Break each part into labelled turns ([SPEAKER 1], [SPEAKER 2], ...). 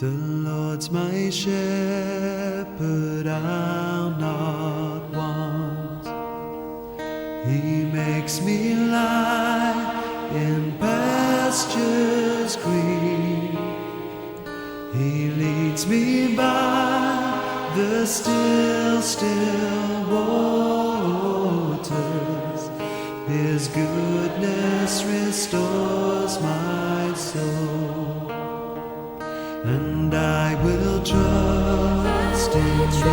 [SPEAKER 1] The Lord's my shepherd, I'll not want. He makes me lie in pastures green. He leads me by the still waters. His goodness restores my soul. And I will trust in you.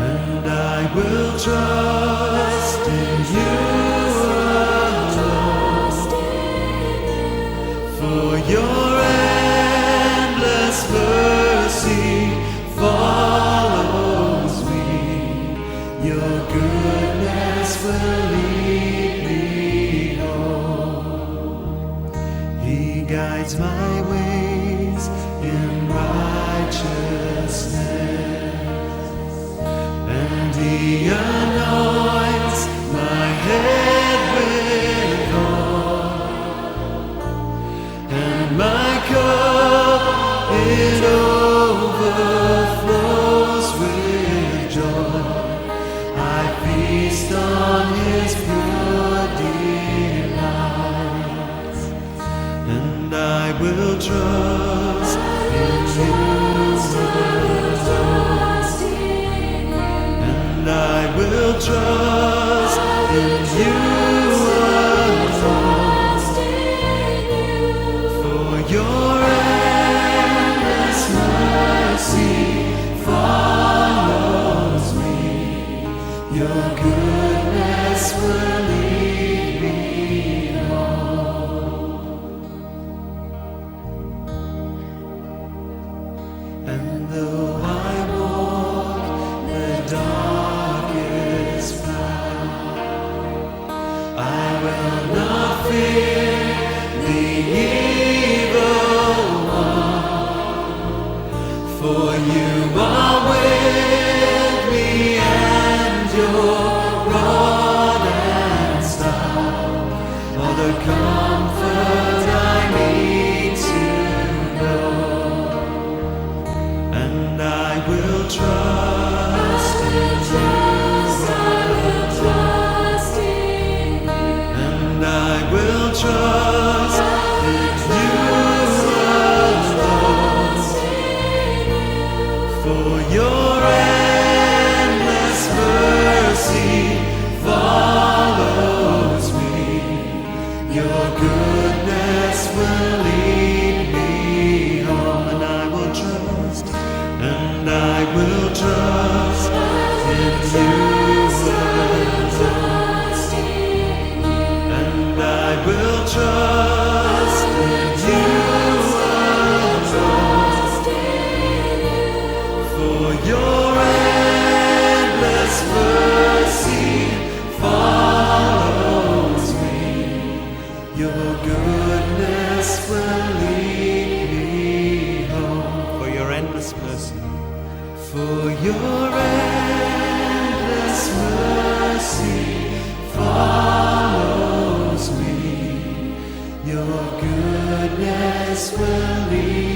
[SPEAKER 1] And I will trust in you alone. For your endless mercy follows me. Your goodness will lead me home. He guides my ways in righteousness, and He anoints my head with oil, and my cup it overflows with joy. I feast on His pure delights, and I will trust in you. And I will trust in you alone. For your endless mercy follows me. Your goodness will lead me home. And though I walk the darkest path, I will not fear the evil one. For you are with me, and your rod and staff are the comfort I need to know. And I will trust in you. And I will trust in you alone. For your endless mercy follows me. Your goodness will lead me home. And I will trust, and I will trust in you alone. And I will trust in you alone. For your endless mercy follows me. Your goodness will lead me home. For your endless mercy. For your endless mercy follows me. Your goodness will lead